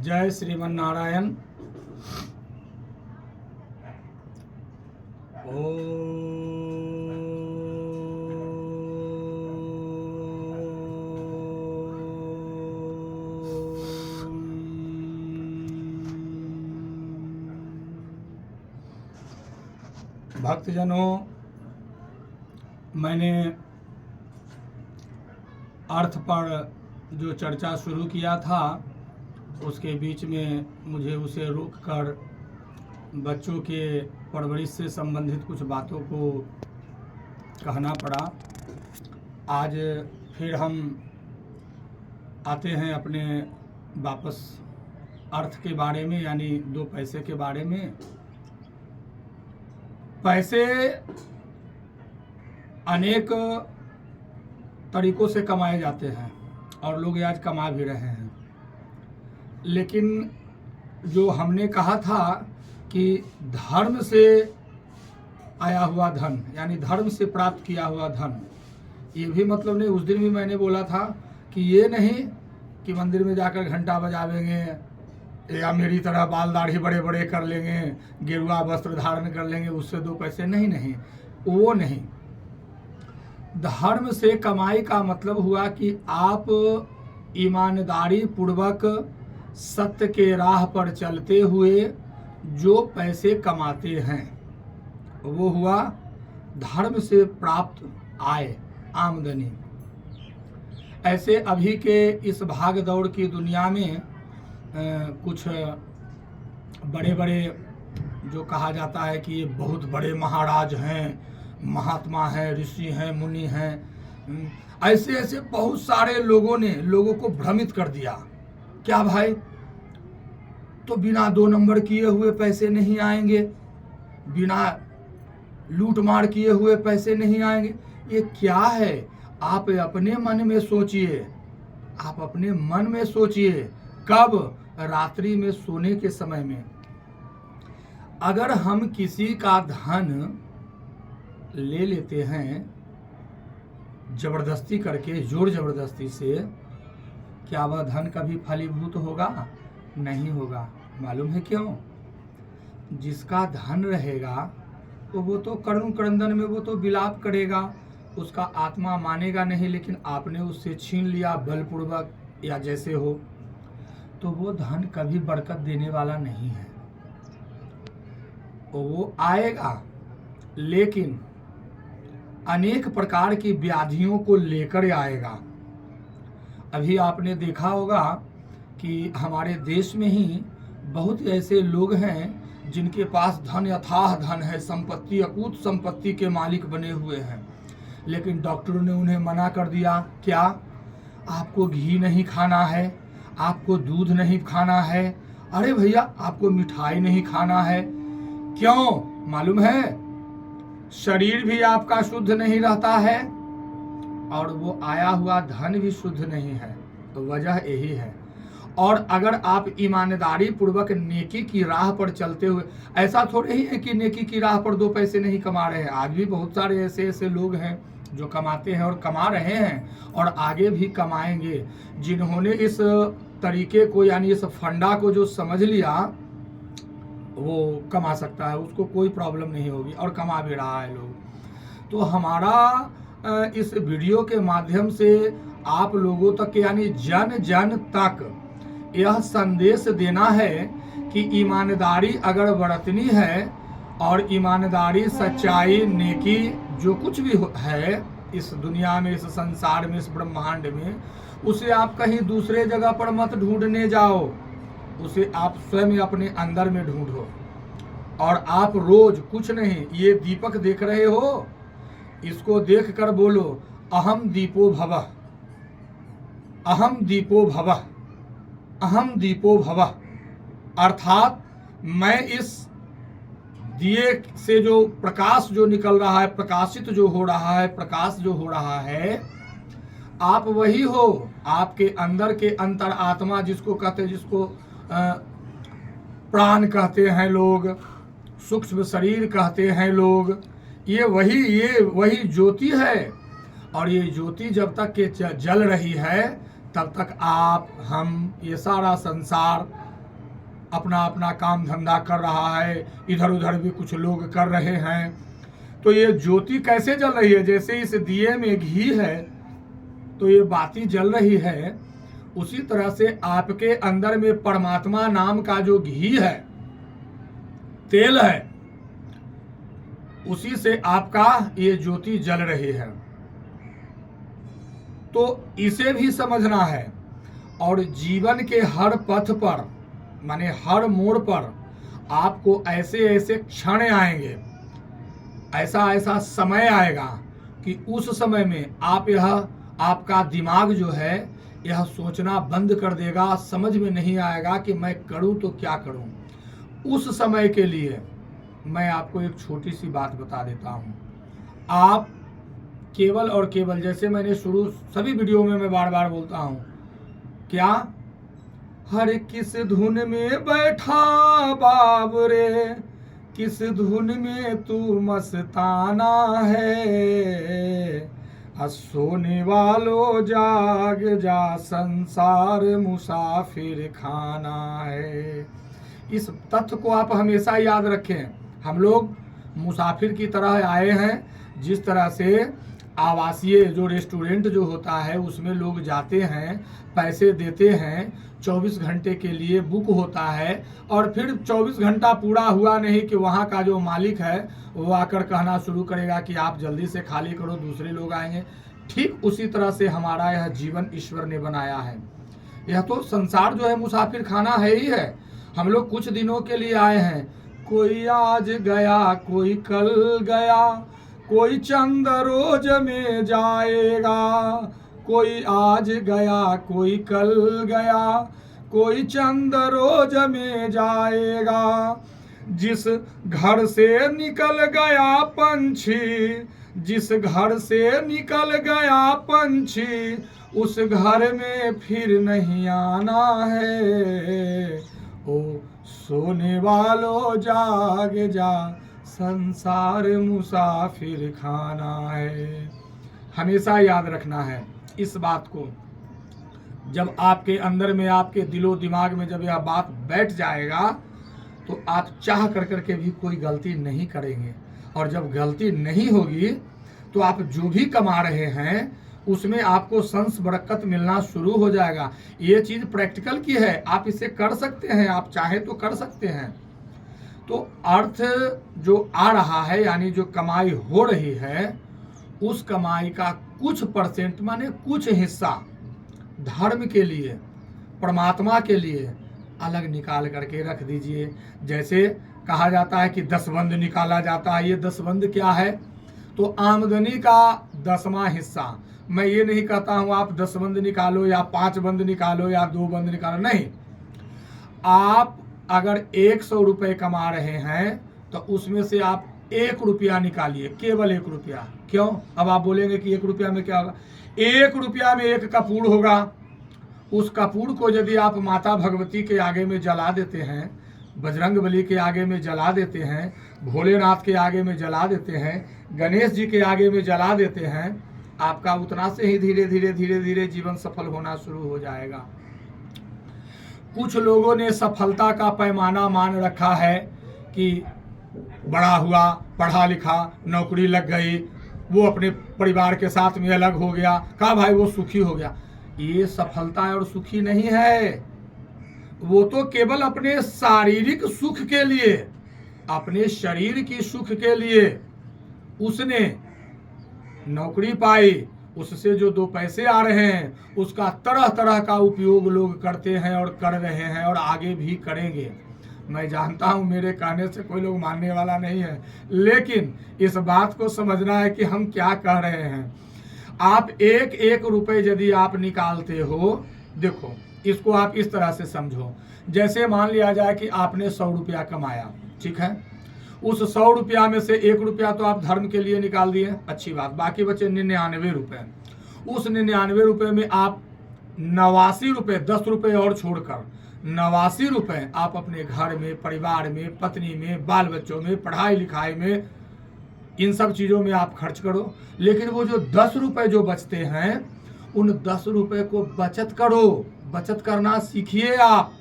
जय श्रीमन नारायण। भक्तजनों, मैंने अर्थ पर जो चर्चा शुरू किया था उसके बीच में मुझे उसे रोककर बच्चों के परवरिश से संबंधित कुछ बातों को कहना पड़ा। आज फिर हम आते हैं अपने वापस अर्थ के बारे में, यानी दो पैसे के बारे में। पैसे अनेक तरीकों से कमाए जाते हैं और लोग आज कमा भी रहे हैं, लेकिन जो हमने कहा था कि धर्म से आया हुआ धन, यानी धर्म से प्राप्त किया हुआ धन, ये भी मतलब नहीं। उस दिन भी मैंने बोला था कि ये नहीं कि मंदिर में जाकर घंटा बजावेंगे या मेरी तरह बाल दाढ़ी बड़े बड़े कर लेंगे, गेरुआ वस्त्र धारण कर लेंगे, उससे दो पैसे नहीं, वो नहीं। धर्म से कमाई का मतलब हुआ कि आप ईमानदारी पूर्वक सत्य के राह पर चलते हुए जो पैसे कमाते हैं वो हुआ धर्म से प्राप्त आय, आमदनी। ऐसे अभी के इस भाग दौड़ की दुनिया में कुछ बड़े बड़े जो कहा जाता है कि ये बहुत बड़े महाराज हैं, महात्मा हैं, ऋषि हैं, मुनि हैं, ऐसे ऐसे बहुत सारे लोगों ने लोगों को भ्रमित कर दिया। क्या भाई, तो बिना 2 नंबर किए हुए पैसे नहीं आएंगे, बिना लूट मार किए हुए पैसे नहीं आएंगे। ये क्या है? आप अपने मन में सोचिए, आप अपने मन में सोचिए। कब? रात्रि में सोने के समय में। अगर हम किसी का धन ले लेते हैं जबरदस्ती करके, जोर जबरदस्ती से, क्या वह धन कभी फलीभूत होगा? नहीं होगा। मालूम है क्यों? जिसका धन रहेगा तो वो तो करुण क्रंदन में वो तो विलाप करेगा, उसका आत्मा मानेगा नहीं। लेकिन आपने उससे छीन लिया बलपूर्वक या जैसे हो, तो वो धन कभी बरकत देने वाला नहीं है। वो आएगा लेकिन अनेक प्रकार की व्याधियों को लेकर आएगा। अभी आपने देखा होगा कि हमारे देश में ही बहुत ऐसे लोग हैं जिनके पास धन, अथाह धन है, संपत्ति, अकूत संपत्ति के मालिक बने हुए हैं, लेकिन डॉक्टरों ने उन्हें मना कर दिया। क्या? आपको घी नहीं खाना है, आपको दूध नहीं खाना है, अरे भैया आपको मिठाई नहीं खाना है। क्यों? मालूम है, शरीर भी आपका शुद्ध नहीं रहता है और वो आया हुआ धन भी शुद्ध नहीं है। तो वजह यही है। और अगर आप ईमानदारी पूर्वक नेकी की राह पर चलते हुए, ऐसा थोड़े ही है कि नेकी की राह पर 2 पैसे नहीं कमा रहे हैं। आज भी बहुत सारे ऐसे ऐसे लोग हैं जो कमाते हैं और कमा रहे हैं और आगे भी कमाएंगे। जिन्होंने इस तरीके को, यानी इस फंडा को जो समझ लिया, वो कमा सकता है, उसको कोई प्रॉब्लम नहीं होगी और कमा भी रहा है लोग। तो हमारा इस वीडियो के माध्यम से आप लोगों तक, यानी जन जन तक यह संदेश देना है कि ईमानदारी अगर बरतनी है और ईमानदारी, सच्चाई, नेकी जो कुछ भी है इस दुनिया में, इस संसार में, इस ब्रह्मांड में, उसे आप कहीं दूसरे जगह पर मत ढूंढने जाओ, उसे आप स्वयं अपने अंदर में ढूंढो। और आप रोज कुछ नहीं, ये दीपक देख रहे हो, इसको देख कर बोलो अहम दीपो भवः, अहम दीपो भवः, अहम दीपो भवः। अर्थात मैं इस दिए से जो प्रकाश जो निकल रहा है, प्रकाशित जो हो रहा है, प्रकाश जो हो रहा है, आप वही हो। आपके अंदर के अंतर आत्मा जिसको कहते हैं, जिसको प्राण कहते हैं लोग, सूक्ष्म शरीर कहते हैं लोग, ये वही ज्योति है। और ये ज्योति जब तक के जल रही है तब तक आप, हम, ये सारा संसार अपना अपना काम धंधा कर रहा है, इधर उधर भी कुछ लोग कर रहे हैं। तो ये ज्योति कैसे जल रही है? जैसे इस दिए में घी है तो ये बाती जल रही है, उसी तरह से आपके अंदर में परमात्मा नाम का जो घी है, तेल है, उसी से आपका ये ज्योति जल रही है। तो इसे भी समझना है। और जीवन के हर पथ पर, माने हर मोड़ पर आपको ऐसे ऐसे क्षण आएंगे, ऐसा ऐसा समय आएगा कि उस समय में आपका दिमाग जो है यह सोचना बंद कर देगा। समझ में नहीं आएगा कि मैं करूं तो क्या करूं। उस समय के लिए मैं आपको एक छोटी सी बात बता देता हूं। आप केवल और केवल, जैसे मैंने शुरू सभी वीडियो में मैं बार बार बोलता हूं, क्या हर किस धुन में बैठा बाबरे, किस धुन में तू मस्ताना है, सोने वालों जाग जा, संसार मुसाफिर खाना है। इस तथ्य को आप हमेशा याद रखें। हम लोग मुसाफिर की तरह आए हैं। जिस तरह से आवासीय जो रेस्टोरेंट जो होता है उसमें लोग जाते हैं, पैसे देते हैं, 24 घंटे के लिए बुक होता है, और फिर 24 घंटा पूरा हुआ नहीं कि वहाँ का जो मालिक है वो आकर कहना शुरू करेगा कि आप जल्दी से खाली करो, दूसरे लोग आएंगे। ठीक उसी तरह से हमारा यह जीवन ईश्वर ने बनाया है। यह तो संसार जो है मुसाफिर खाना है ही है। हम लोग कुछ दिनों के लिए आए हैं, कोई आज गया कोई कल गया, कोई चंद रोज में जाएगा, कोई आज गया कोई कल गया, कोई चंद रोज में जाएगा। जिस घर से निकल गया पंछी, जिस घर से निकल गया पंछी, उस घर में फिर नहीं आना है। ओ सोने वालों जाग जा, संसार मुसाफिर खाना है। हमेशा याद रखना है इस बात को। जब आपके अंदर में, आपके दिलो दिमाग में जब यह बात बैठ जाएगा तो आप चाह कर करके भी कोई गलती नहीं करेंगे। और जब गलती नहीं होगी तो आप जो भी कमा रहे हैं उसमें आपको संस बरकत मिलना शुरू हो जाएगा। ये चीज़ प्रैक्टिकल की है, आप इसे कर सकते हैं, आप चाहे तो कर सकते हैं। तो अर्थ जो आ रहा है, यानी जो कमाई हो रही है, उस कमाई का कुछ परसेंट, माने कुछ हिस्सा धर्म के लिए, परमात्मा के लिए अलग निकाल करके रख दीजिए। जैसे कहा जाता है कि दसबंद निकाला जाता है। ये दसबंद क्या है? तो आमदनी का 10वां हिस्सा। मैं ये नहीं कहता हूँ आप 10 बंद निकालो या 5 बंद निकालो या 2 बंद निकालो, नहीं। आप अगर 100 रुपये कमा रहे हैं तो उसमें से आप 1 रुपया निकालिए, केवल 1 रुपया। क्यों? अब आप बोलेंगे कि 1 रुपया में क्या होगा? 1 रुपया में 1 कपूर होगा। उस कपूर को यदि आप माता भगवती के आगे में जला देते हैं, बजरंग बली के आगे में जला देते हैं, भोलेनाथ के आगे में जला देते हैं, गणेश जी के आगे में जला देते हैं, आपका उतना से ही धीरे धीरे धीरे धीरे जीवन सफल होना शुरू हो जाएगा। कुछ लोगों ने सफलता का पैमाना मान रखा है कि बड़ा हुआ, पढ़ा लिखा, नौकरी लग गई, वो अपने परिवार के साथ में अलग हो गया, कहा भाई वो सुखी हो गया। ये सफलता और सुखी नहीं है। वो तो केवल अपने शारीरिक सुख के लिए, अपने शरीर की सुख के लिए उसने नौकरी पाई, उससे जो 2 पैसे आ रहे हैं उसका तरह तरह का उपयोग लोग करते हैं और कर रहे हैं और आगे भी करेंगे। मैं जानता हूं मेरे कहने से कोई लोग मानने वाला नहीं है, लेकिन इस बात को समझना है कि हम क्या कह रहे हैं। आप 1-1 रुपए यदि आप निकालते हो, देखो इसको आप इस तरह से समझो। जैसे मान लिया जाए कि आपने 100 रुपया कमाया, ठीक है, उस 100 रुपया में से 1 रुपया तो आप धर्म के लिए निकाल दिए, अच्छी बात, बाकी बचे 99 रुपये। उस 99 रुपये में आप 89 रुपये, 10 रुपये और छोड़कर 89 रुपये आप अपने घर में, परिवार में, पत्नी में, बाल बच्चों में, पढ़ाई लिखाई में, इन सब चीज़ों में आप खर्च करो। लेकिन वो जो 10 रुपये जो बचते हैं, उन 10 रुपये को बचत करो, बचत करना सीखिए आप।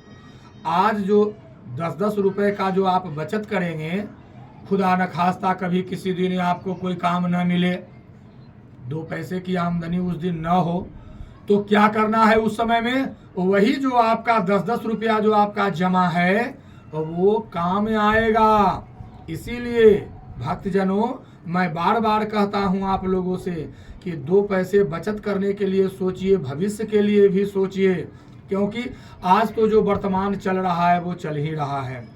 आज जो 10-10 रुपए का जो आप बचत करेंगे, खुदा न खास्ता कभी किसी दिन आपको कोई काम न मिले, 2 पैसे की आमदनी उस दिन न हो, तो क्या करना है उस समय में? वही जो आपका 10-10 रुपया जो आपका जमा है वो काम आएगा। इसीलिए भक्तजनों, मैं बार बार कहता हूं आप लोगों से कि 2 पैसे बचत करने के लिए सोचिए, भविष्य के लिए भी सोचिए, क्योंकि आज तो जो वर्तमान चल रहा है वो चल ही रहा है।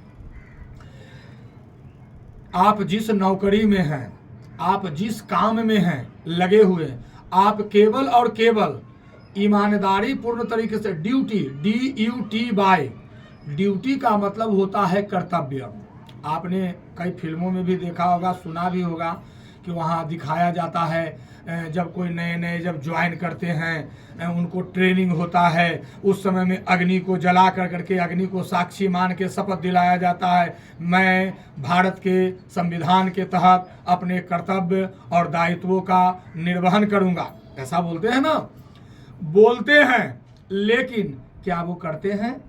आप जिस नौकरी में हैं, आप जिस काम में हैं लगे हुए, आप केवल और केवल ईमानदारी पूर्ण तरीके से DUTY, ड्यूटी का मतलब होता है कर्तव्य। आपने कई फिल्मों में भी देखा होगा, सुना भी होगा कि वहाँ दिखाया जाता है जब कोई नए नए जब ज्वाइन करते हैं, उनको ट्रेनिंग होता है, उस समय में अग्नि को जला करके अग्नि को साक्षी मान के शपथ दिलाया जाता है, मैं भारत के संविधान के तहत अपने कर्तव्य और दायित्वों का निर्वहन करूँगा। ऐसा बोलते हैं ना, बोलते हैं, लेकिन क्या वो करते हैं?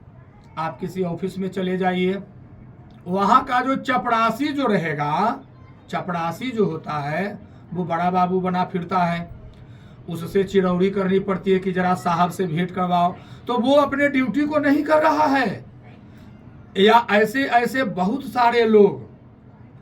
आप किसी ऑफिस में चले जाइए, वहाँ का जो चपरासी जो रहेगा, चपरासी जो होता है वो बड़ा बाबू बना फिरता है, उससे चिरौरी करनी पड़ती है कि जरा साहब से भेंट करवाओ, तो वो अपने ड्यूटी को नहीं कर रहा है। या ऐसे ऐसे बहुत सारे लोग,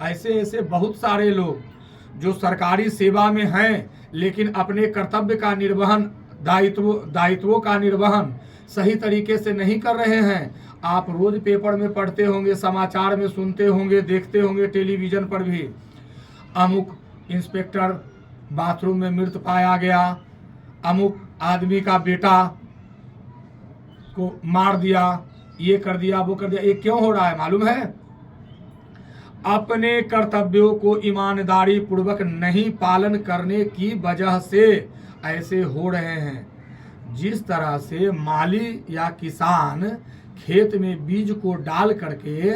ऐसे बहुत सारे लोग जो सरकारी सेवा में हैं लेकिन अपने कर्तव्य का निर्वहन, दायित्वों का निर्वहन सही तरीके से नहीं कर रहे हैं। आप रोज पेपर में पढ़ते होंगे, समाचार में सुनते होंगे, देखते होंगे टेलीविजन पर भी, अमुक इंस्पेक्टर बाथरूम में मृत पाया गया, अमुक आदमी का बेटा को मार दिया, ये कर दिया, वो कर दिया। ये क्यों हो रहा है मालूम है? अपने कर्तव्यों को ईमानदारी पूर्वक नहीं पालन करने की वजह से ऐसे हो रहे हैं। जिस तरह से माली या किसान खेत में बीज को डाल करके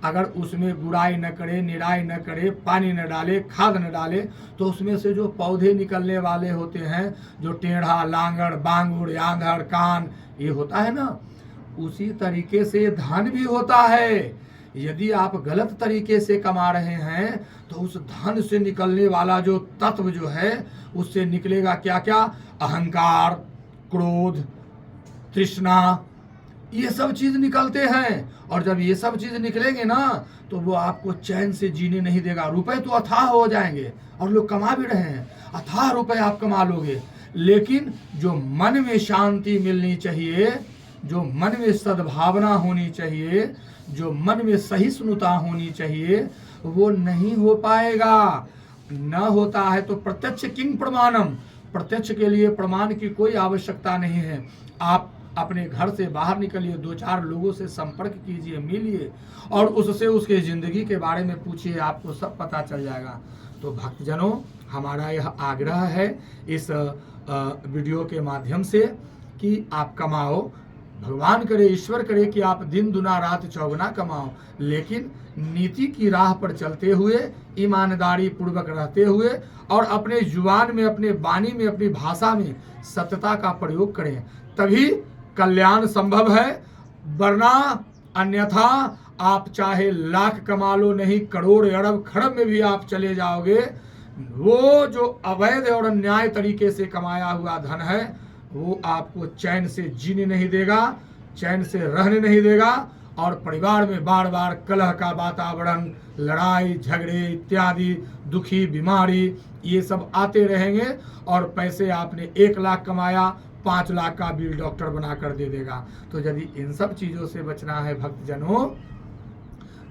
अगर उसमें गुड़ाई न करे, निराई न करे, पानी न डाले, खाद न डाले, तो उसमें से जो पौधे निकलने वाले होते हैं, जो टेढ़ा, लांगड़, बांगुड़, आंधड़, कान, ये होता है ना, उसी तरीके से धन भी होता है। यदि आप गलत तरीके से कमा रहे हैं तो उस धन से निकलने वाला जो तत्व जो है, उससे निकलेगा क्या क्या? अहंकार, क्रोध, तृष्णा, ये सब चीज निकलते हैं। और जब ये सब चीज निकलेंगे ना तो वो आपको चैन से जीने नहीं देगा। रुपए तो अथाह हो जाएंगे और लोग कमा भी रहे हैं, अथाह रुपए आप कमा लोगे, लेकिन जो मन में शांति मिलनी चाहिए, जो मन में सद्भावना होनी चाहिए, जो मन में सहिष्णुता होनी चाहिए, वो नहीं हो पाएगा। न होता है तो प्रत्यक्ष किंग प्रमाणम, प्रत्यक्ष के लिए प्रमाण की कोई आवश्यकता नहीं है। आप अपने घर से बाहर निकलिए, 2-4 लोगों से संपर्क कीजिए, मिलिए और उससे उसके ज़िंदगी के बारे में पूछिए, आपको सब पता चल जाएगा। तो भक्तजनों, हमारा यह आग्रह है इस वीडियो के माध्यम से कि आप कमाओ, भगवान करे, ईश्वर करे कि आप दिन दुना रात चौगुना कमाओ, लेकिन नीति की राह पर चलते हुए, ईमानदारी पूर्वक रहते हुए और अपने जुबान में, अपने वाणी में, अपनी भाषा में सत्यता का प्रयोग करें, तभी कल्याण संभव है। वरना अन्यथा आप चाहे लाख कमा लो, नहीं करोड़ अरब खरब में भी आप चले जाओगे, वो जो अवैध और अन्याय तरीके से कमाया हुआ धन है वो आपको चैन से जीने नहीं देगा, चैन से रहने नहीं देगा, और परिवार में बार बार कलह का वातावरण, लड़ाई झगड़े इत्यादि, दुखी, बीमारी, ये सब आते रहेंगे। और पैसे आपने 1 लाख कमाया, 5 लाख का बिल डॉक्टर बना कर दे देगा। तो यदि इन सब चीज़ों से बचना है भक्तजनों,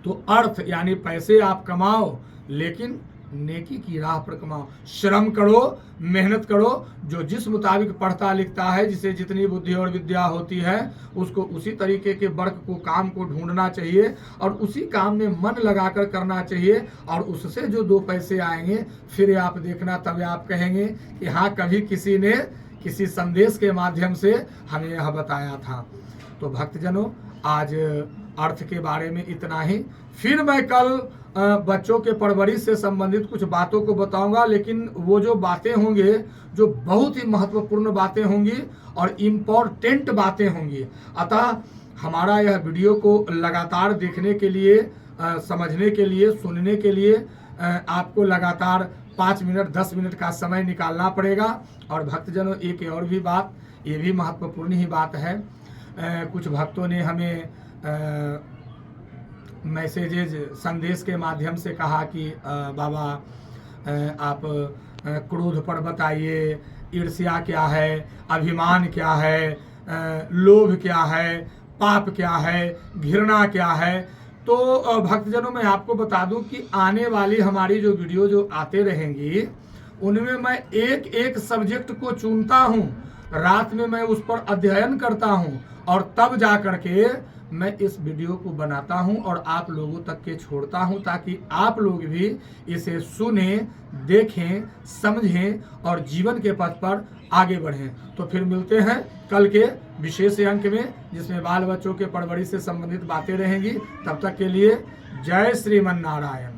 तो अर्थ यानी पैसे आप कमाओ, लेकिन नेकी की राह पर कमाओ, श्रम करो, मेहनत करो। जो जिस मुताबिक पढ़ता लिखता है, जिसे जितनी बुद्धि और विद्या होती है, उसको उसी तरीके के वर्क को, काम को ढूंढना चाहिए और उसी काम में मन लगाकर करना चाहिए, और उससे जो 2 पैसे आएंगे फिर आप देखना, तब आप कहेंगे कि हाँ, कभी किसी ने किसी संदेश के माध्यम से हमें यह बताया था। तो भक्तजनों, आज अर्थ के बारे में इतना ही। फिर मैं कल बच्चों के परवरिश से संबंधित कुछ बातों को बताऊंगा, लेकिन वो जो बातें होंगे, जो बहुत ही महत्वपूर्ण बातें होंगी और इम्पोर्टेंट बातें होंगी। अतः हमारा यह वीडियो को लगातार देखने के लिए, समझने के लिए, सुनने के लिए आपको लगातार 5 मिनट 10 मिनट का समय निकालना पड़ेगा। और भक्तजनों, एक और भी बात, ये भी महत्वपूर्ण ही बात है, कुछ भक्तों ने हमें मैसेजेज, संदेश के माध्यम से कहा कि बाबा आप क्रोध पर बताइए, ईर्ष्या क्या है, अभिमान क्या है, लोभ क्या है, पाप क्या है, घृणा क्या है। तो भक्तजनों, मैं आपको बता दूं कि आने वाली हमारी जो वीडियो जो आते रहेंगी, उनमें मैं एक एक सब्जेक्ट को चुनता हूं, रात में मैं उस पर अध्ययन करता हूं और तब जा करके मैं इस वीडियो को बनाता हूं और आप लोगों तक के छोड़ता हूं, ताकि आप लोग भी इसे सुनें, देखें, समझें और जीवन के पथ पर आगे बढ़ें। तो फिर मिलते हैं कल के विशेष अंक में, जिसमें बाल बच्चों के परवरिश से संबंधित बातें रहेंगी। तब तक के लिए जय श्रीमन नारायण।